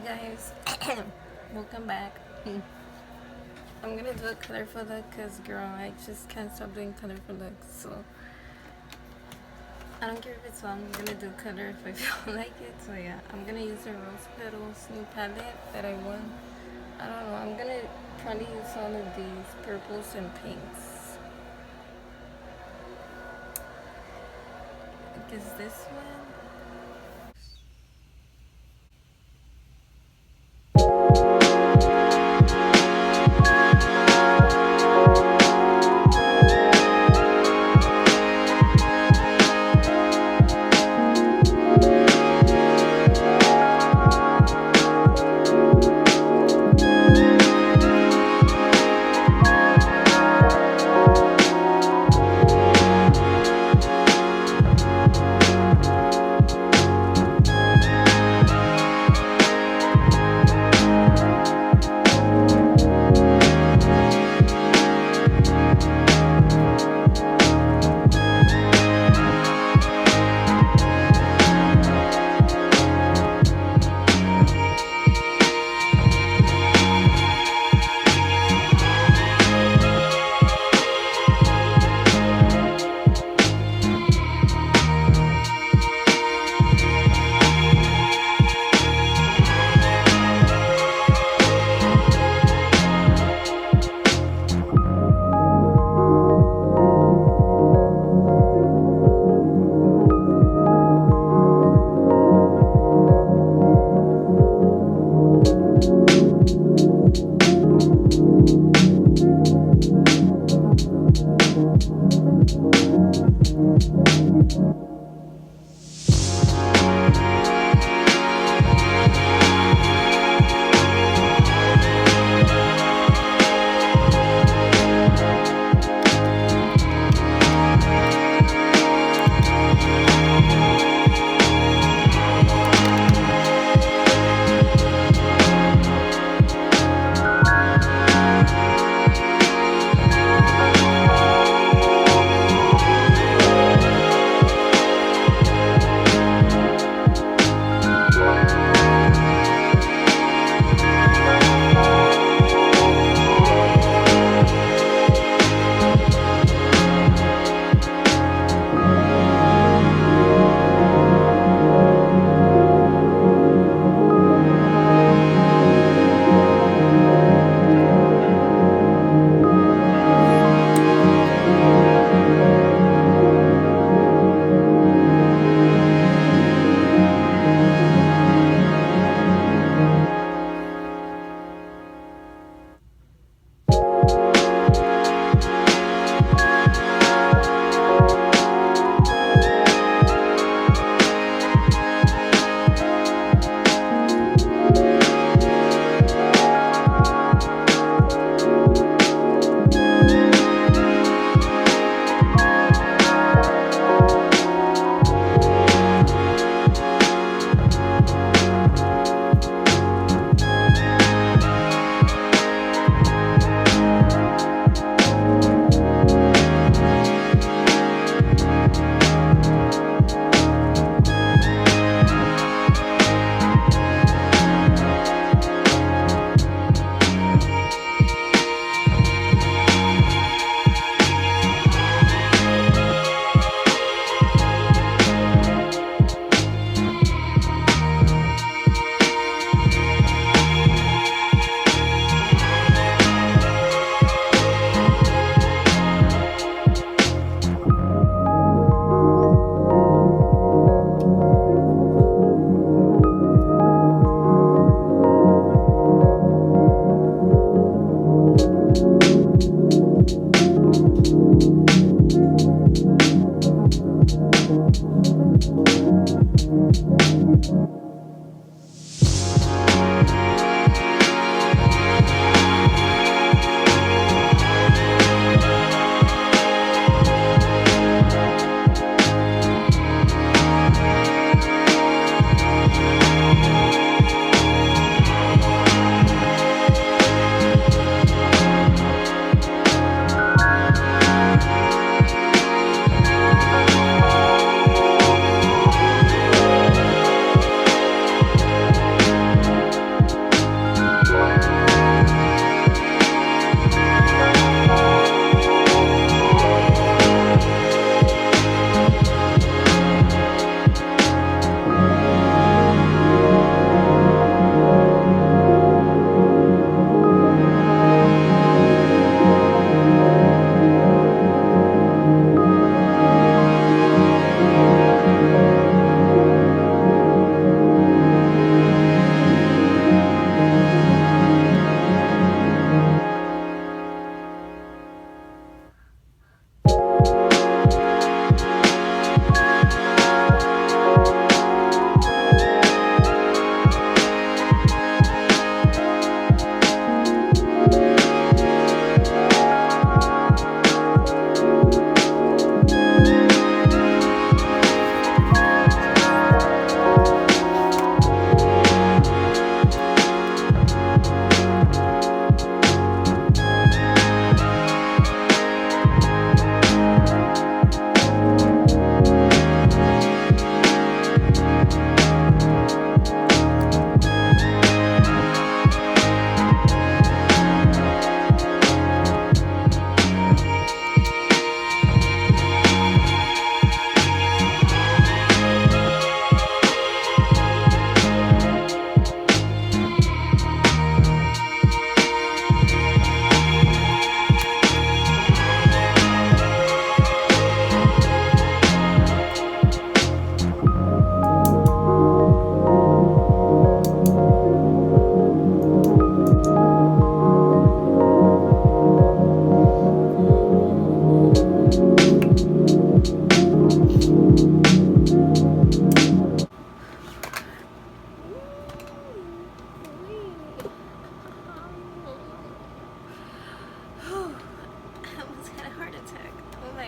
guys, welcome back. I'm gonna do a colorful look because girl, I just can't stop doing colorful looks, so I don't care if it's long, I'm gonna do color if I feel like it. So yeah, I'm gonna use the Rose Petals new palette that I won. I don't know, I'm gonna probably use all of these purples and pinks. I guess this one.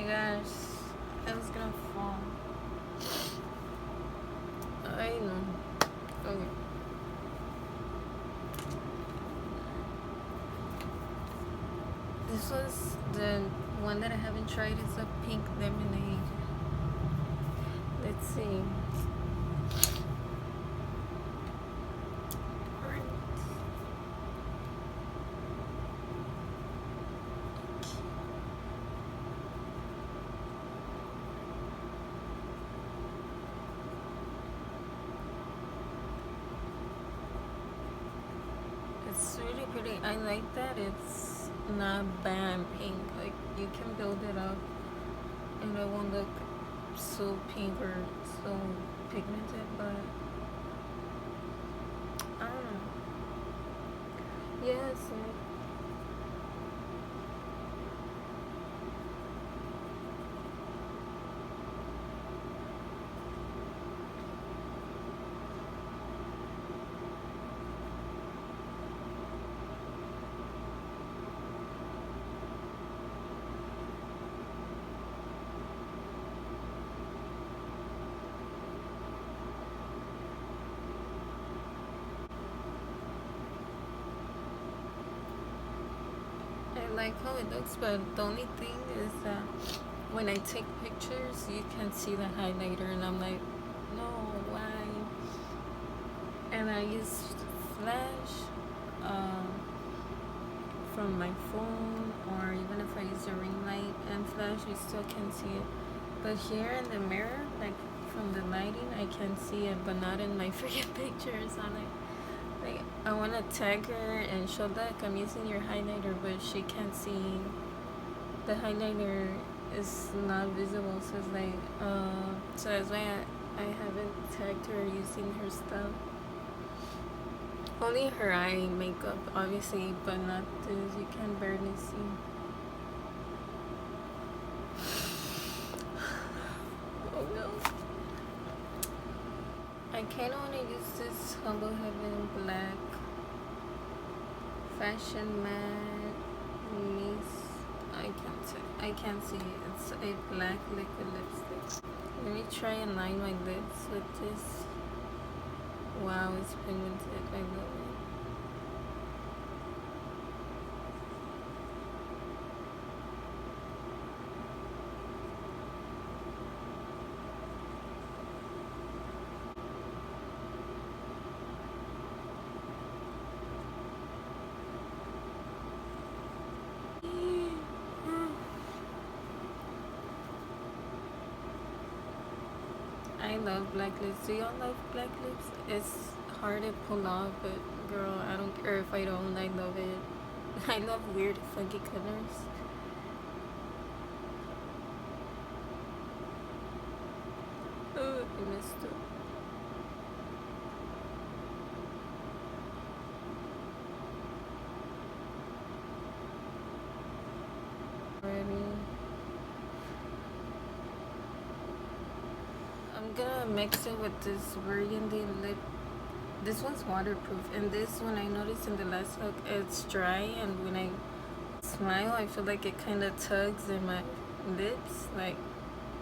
gosh, it was gonna fall. I know. Okay. This was the one that I haven't tried. It's a pink lemonade. Let's see. It's really pretty. I like that it's not bam pink. Like you can build it up and it won't look so pink or so pigmented, but I don't know. Yes. I like how it looks, but the only thing is that when I take pictures, you can see the highlighter, and I'm like, no, why? And I use flash from my phone, or even if I use a ring light and flash, you still can see it. But here in the mirror, like from the lighting, I can see it, but not in my freaking pictures. I'm like I want to tag her and show that I'm using your highlighter, but she can't see. The highlighter is not visible, so it's like so that's why I haven't tagged her using her stuff. Only her eye makeup, obviously, but not this. You can barely see. Oh no. I kind of want to use this Humble Heaven Black Fashion Matte Miss. I can't see it. It's a black liquid lipstick. Let me try and line my lips with this. Wow, it's pigmented. I love it. I love black lips. Do y'all love black lips? It's hard to pull off, but girl, I don't care if I don't. I love it. I love weird, funky colors. Oh, I missed it. Ready. I'm gonna mix it with this burgundy lip. This one's waterproof, and this one I noticed in the last look, it's dry, and when I smile I feel like it kind of tugs in my lips. Like,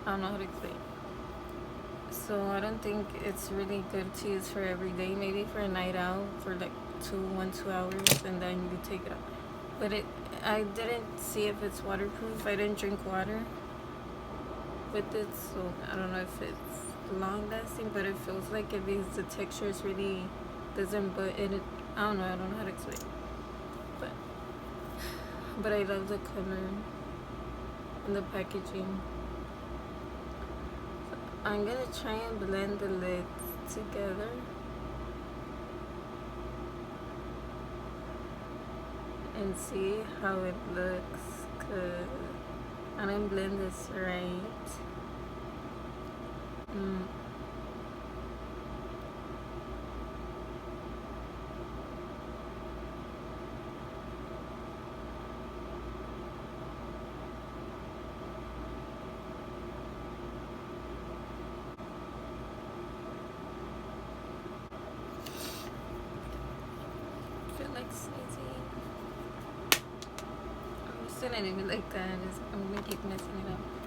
I don't know how to explain. So I don't think it's really good to use for every day. Maybe for a night out for like 2 hours, and then you take it out. But I didn't see if it's waterproof. I didn't drink water with it, so I don't know if it's long lasting, but it feels like it because the texture is really doesn't, but it I don't know how to explain, but I love the color and the packaging. So I'm gonna try and blend the lids together and see how it looks, cause I didn't blend this right. I feel like sneezing. I'm still not even like that. I'm gonna keep messing it up.